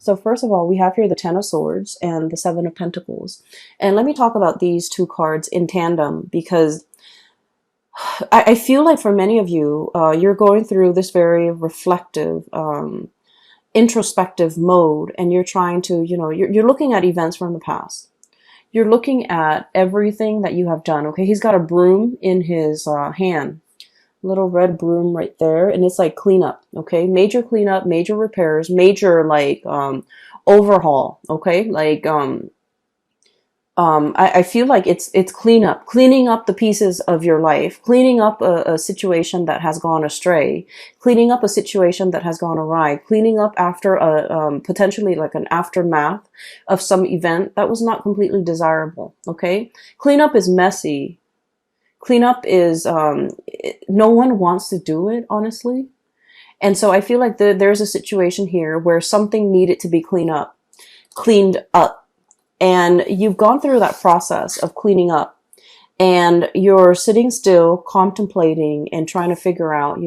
So first of all, we have here the Ten of Swords and the Seven of Pentacles. And let me talk about these two cards in tandem, because I feel like for many of you, you're going through this very reflective, introspective mode, and you're trying to, you're looking at events from the past. You're looking at everything that you have done. Okay, he's got a broom in his hand, little red broom right there, and it's like cleanup. Okay, major cleanup, major repairs, major like overhaul. Okay, like I feel like it's cleanup, cleaning up the pieces of your life, cleaning up a situation that has gone astray, cleaning up a situation that has gone awry, cleaning up after a potentially like an aftermath of some event that was not completely desirable. Okay, cleanup is messy. Cleanup is no one wants to do it, honestly. And so I feel like there's a situation here where something needed to be cleaned up. And you've gone through that process of cleaning up, and you're sitting still, contemplating and trying to figure out,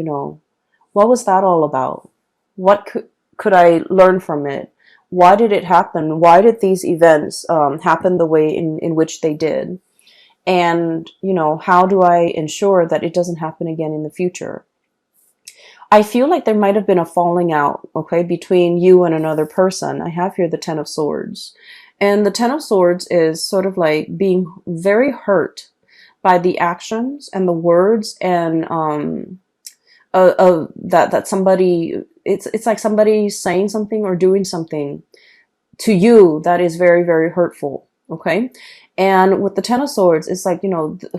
what was that all about? What could I learn from it? Why did it happen? Why did these events happen the way in which they did? And, how do I ensure that it doesn't happen again in the future? I feel like there might have been a falling out, okay, between you and another person. I have here the Ten of Swords. And the Ten of Swords is sort of like being very hurt by the actions and the words and that somebody, it's like somebody saying something or doing something to you that is very, very hurtful. Okay. And with the Ten of Swords, it's like,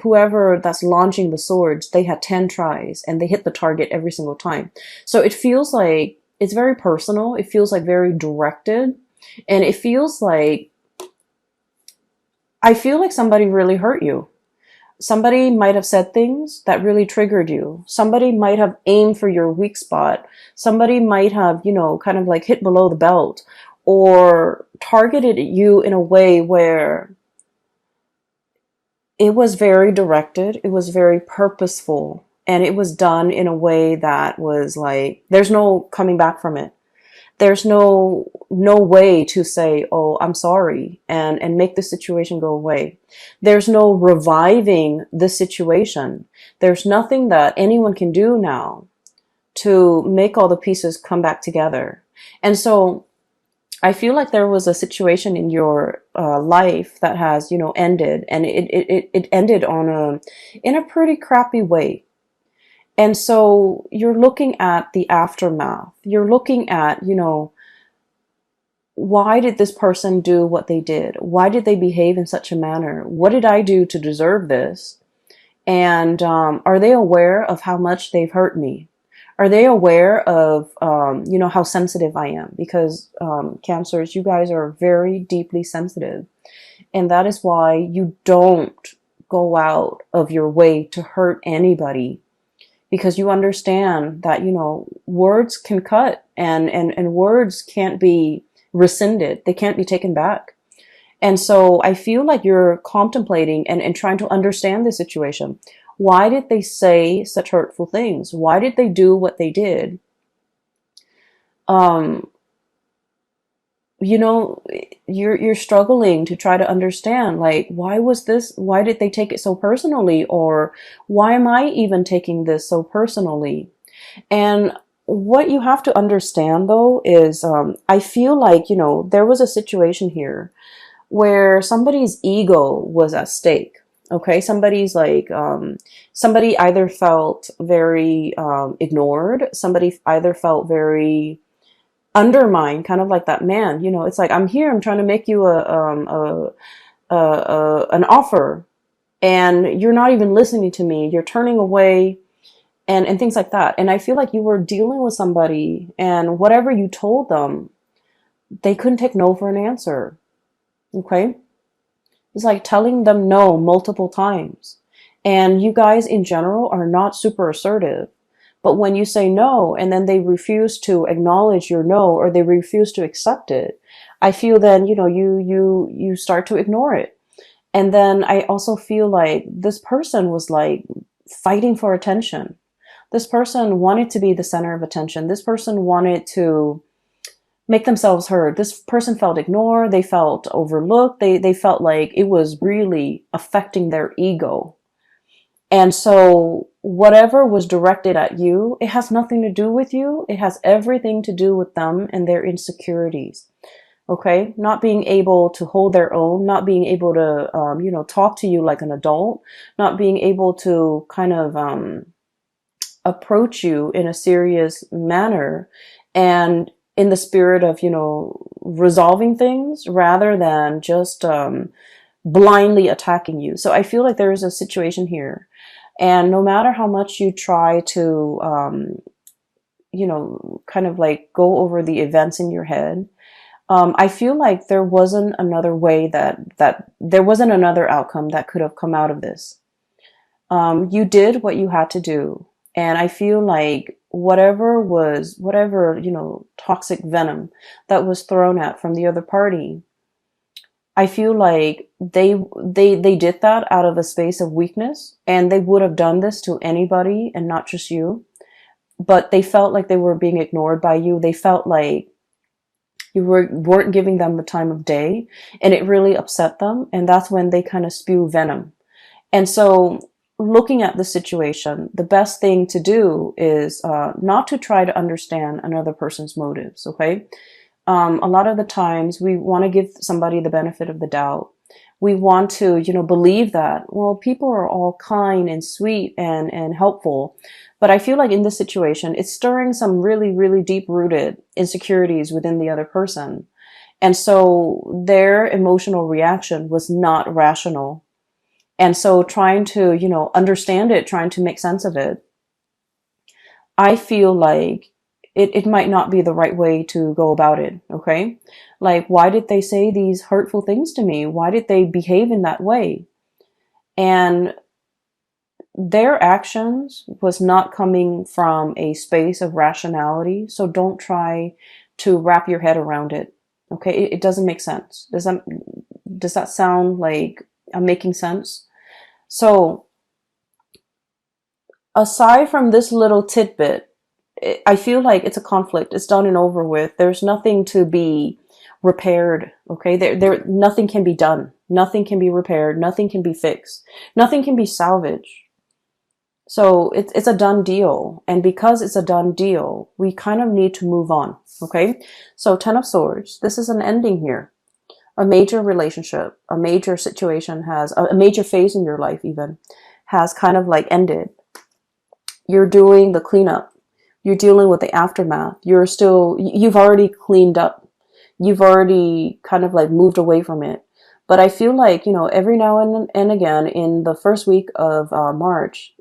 whoever that's launching the swords, they had 10 tries and they hit the target every single time. So it feels like it's very personal. It feels like very directed. And it feels like, I feel like somebody really hurt you. Somebody might have said things that really triggered you. Somebody might have aimed for your weak spot. Somebody might have, kind of like hit below the belt or targeted you in a way where it was very directed. It was very purposeful. And it was done in a way that was like, there's no coming back from it. There's no way to say, oh, I'm sorry, and make the situation go away. There's no reviving the situation. There's nothing that anyone can do now to make all the pieces come back together. And so I feel like there was a situation in your life that has, ended, and it ended in a pretty crappy way. And so you're looking at the aftermath. You're looking at, why did this person do what they did? Why did they behave in such a manner? What did I do to deserve this? And are they aware of how much they've hurt me? Are they aware of, how sensitive I am? Because Cancers, you guys are very deeply sensitive. And that is why you don't go out of your way to hurt anybody. Because you understand that, words can cut and words can't be rescinded. They can't be taken back. And so I feel like you're contemplating and trying to understand the situation. Why did they say such hurtful things? Why did they do what they did? You're struggling to try to understand, like, why did they take it so personally? Or why am I even taking this so personally? And what you have to understand though is, I feel like, there was a situation here where somebody's ego was at stake. Okay. Somebody's like, somebody either felt very, ignored. Somebody either felt very undermined, kind of like that man, it's like, I'm here, I'm trying to make you an offer, and you're not even listening to me, you're turning away, and things like that. And I feel like you were dealing with somebody, and whatever you told them, they couldn't take no for an answer. Okay. It's like telling them no multiple times. And you guys in general are not super assertive. But when you say no, and then they refuse to acknowledge your no, or they refuse to accept it, I feel then, you start to ignore it. And then I also feel like this person was like fighting for attention. This person wanted to be the center of attention. This person wanted to make themselves heard. This person felt ignored, they felt overlooked, they felt like it was really affecting their ego. And so whatever was directed at you, it has nothing to do with you. It has everything to do with them and their insecurities. Okay, not being able to hold their own, not being able to, talk to you like an adult, not being able to kind of approach you in a serious manner and in the spirit of, resolving things rather than just blindly attacking you. So I feel like there is a situation here. And no matter how much you try to, kind of like go over the events in your head, I feel like there wasn't another way that there wasn't another outcome that could have come out of this. You did what you had to do. And I feel like whatever, toxic venom that was thrown at from the other party, I feel like they did that out of a space of weakness, and they would have done this to anybody and not just you. But they felt like they were being ignored by you. They felt like you weren't giving them the time of day, and it really upset them. And that's when they kind of spew venom. And so looking at the situation, the best thing to do is not to try to understand another person's motives, okay? A lot of the times we want to give somebody the benefit of the doubt. We want to, believe that, well, people are all kind and sweet and helpful. But I feel like in this situation, it's stirring some really, really deep-rooted insecurities within the other person. And so their emotional reaction was not rational. And so trying to, understand it, trying to make sense of it, I feel like it might not be the right way to go about it. Okay. Like, why did they say these hurtful things to me? Why did they behave in that way? And their actions was not coming from a space of rationality. So don't try to wrap your head around it. Okay. It doesn't make sense. Does that sound like I'm making sense? So aside from this little tidbit, I feel like it's a conflict. It's done and over with. There's nothing to be repaired. Okay. Nothing can be done. Nothing can be repaired. Nothing can be fixed. Nothing can be salvaged. So it's a done deal. And because it's a done deal, we kind of need to move on. Okay. So 10 of Swords, this is an ending here. A major relationship, a major situation a major phase in your life even has kind of like ended. You're doing the cleanup. You're dealing with the aftermath. You've already cleaned up. You've already kind of like moved away from it. But I feel like, every now and again in the first week of March,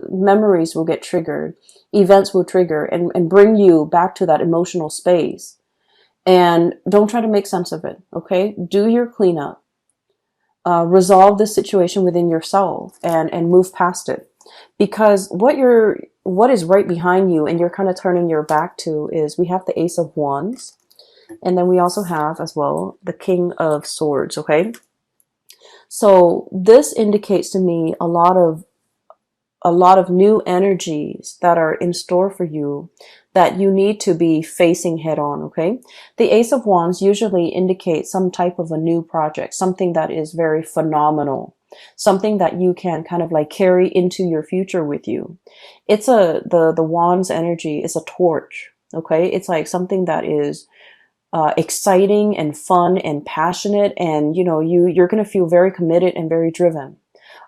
memories will get triggered. Events will trigger and bring you back to that emotional space. And don't try to make sense of it. Okay. Do your cleanup. Resolve the situation within yourself and move past it. Because what is right behind you and you're kind of turning your back to is we have the Ace of Wands. And then we also have as well the King of Swords. Okay. So this indicates to me a lot of new energies that are in store for you that you need to be facing head on. Okay. The Ace of Wands usually indicates some type of a new project, something that is very phenomenal. Something that you can kind of like carry into your future with you. It's the Wands energy is a torch. Okay. It's like something that is exciting and fun and passionate. And, you're going to feel very committed and very driven.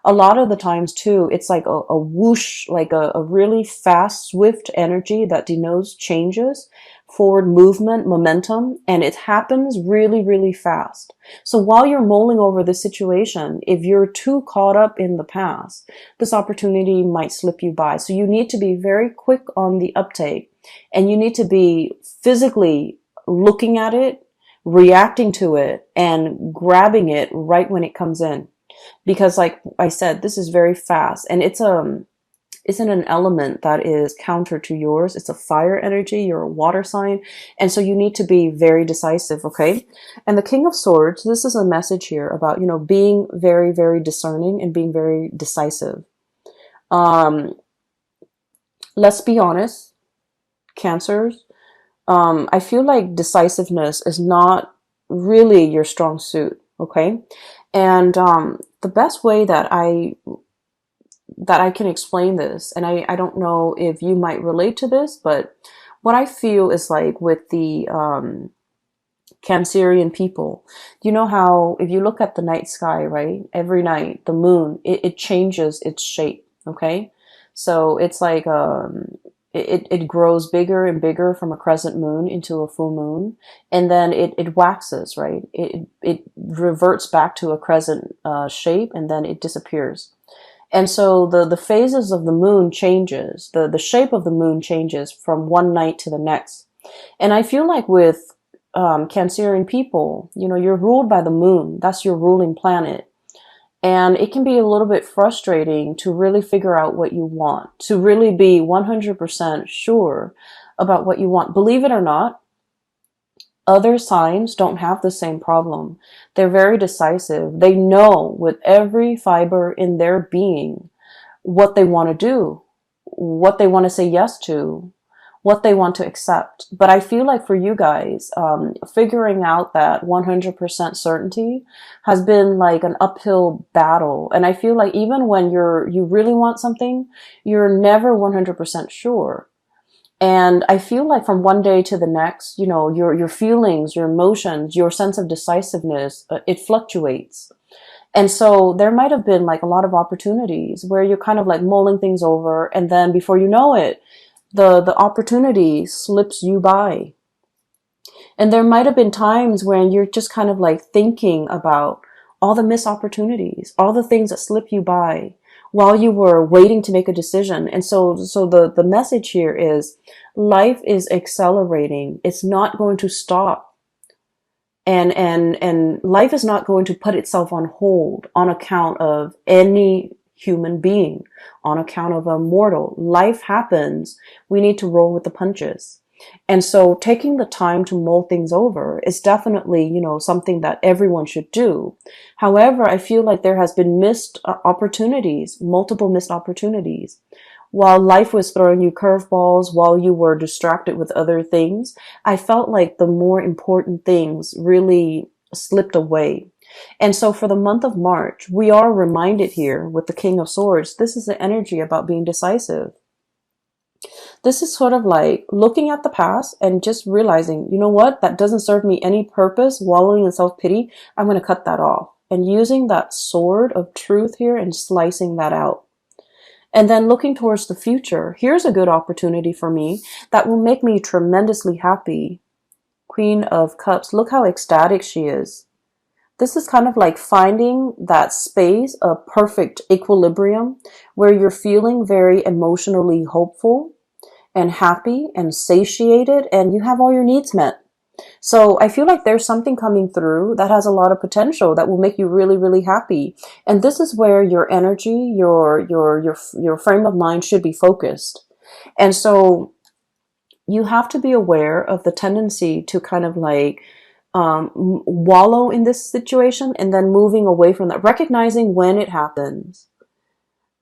A lot of the times too, it's like a whoosh, like a really fast, swift energy that denotes changes, forward movement, momentum, and it happens really, really fast. So while you're mulling over this situation, if you're too caught up in the past, this opportunity might slip you by. So you need to be very quick on the uptake, and you need to be physically looking at it, reacting to it, and grabbing it right when it comes in. Because like I said, this is very fast, and it's in an element that is counter to yours. It's a fire energy. You're a water sign. And so you need to be very decisive. Okay. And the King of Swords, this is a message here about, being very, very discerning and being very decisive. Let's be honest, Cancers, I feel like decisiveness is not really your strong suit. Okay. And the best way that I can explain this, and I don't know if you might relate to this, but what I feel is like with the Cancerian people, you know how if you look at the night sky, right? Every night, the moon, it changes its shape, okay? So it's like it grows bigger and bigger from a crescent moon into a full moon, and then it waxes, right? It reverts back to a crescent shape, and then it disappears. And so the phases of the moon changes, the shape of the moon changes from one night to the next. And I feel like with Cancerian people, you know, you're ruled by the moon. That's your ruling planet. And it can be a little bit frustrating to really figure out what you want, to really be 100% sure about what you want. Believe it or not, other signs don't have the same problem. They're very decisive. They know with every fiber in their being what they want to do, what they want to say yes to, what they want to accept. But I feel like for you guys, figuring out that 100% certainty has been like an uphill battle. And I feel like even when you really want something, you're never 100% sure. And I feel like from one day to the next, you know, your feelings, your emotions, your sense of decisiveness, it fluctuates. And so there might have been like a lot of opportunities where you're kind of like mulling things over, and then before you know it, the opportunity slips you by. And there might have been times when you're just kind of like thinking about all the missed opportunities, all the things that slip you by while you were waiting to make a decision. And so the message here is life is accelerating. It's not going to stop. And life is not going to put itself on hold on account of any human being, on account of a mortal. Life happens. We need to roll with the punches. And so taking the time to mull things over is definitely, you know, something that everyone should do. However, I feel like there has been missed opportunities, multiple missed opportunities. While life was throwing you curveballs, while you were distracted with other things, I felt like the more important things really slipped away. And so for the month of March, we are reminded here with the King of Swords, this is the energy about being decisive. This is sort of like looking at the past and just realizing, you know what, that doesn't serve me any purpose, wallowing in self-pity. I'm going to cut that off. And using that sword of truth here and slicing that out. And then looking towards the future, here's a good opportunity for me that will make me tremendously happy. Queen of Cups, look how ecstatic she is. This is kind of like finding that space of perfect equilibrium where you're feeling very emotionally hopeful and happy and satiated and you have all your needs met. So I feel like there's something coming through that has a lot of potential that will make you really, really happy. And this is where your energy, your frame of mind should be focused. And so you have to be aware of the tendency to kind of like wallow in this situation and then moving away from that, recognizing when it happens,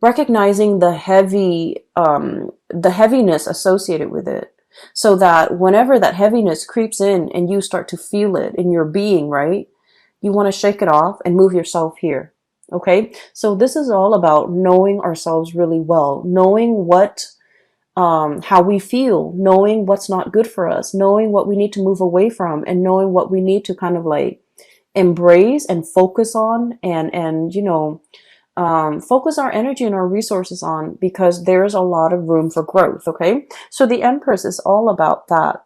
recognizing the heaviness associated with it. So that whenever that heaviness creeps in and you start to feel it in your being, right? You want to shake it off and move yourself here. Okay. So this is all about knowing ourselves really well, knowing how we feel, knowing what's not good for us, knowing what we need to move away from, and knowing what we need to kind of like embrace and focus on and, you know, focus our energy and our resources on, because there's a lot of room for growth. Okay. So the Empress is all about that,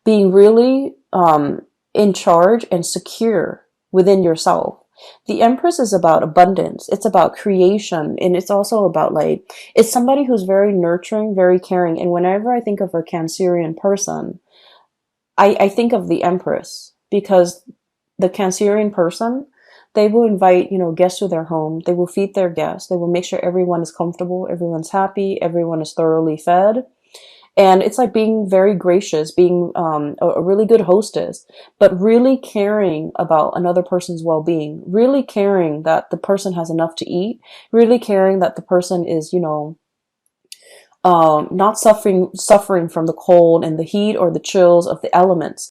being really, in charge and secure within yourself. The Empress is about abundance. It's about creation. And it's also about like, it's somebody who's very nurturing, very caring. And whenever I think of a Cancerian person, I think of the Empress, because the Cancerian person, they will invite, you know, guests to their home. They will feed their guests. They will make sure everyone is comfortable, everyone's happy, everyone is thoroughly fed. And it's like being very gracious, being a really good hostess, but really caring about another person's well-being, really caring that the person has enough to eat, really caring that the person is, you know, not suffering from the cold and the heat or the chills of the elements,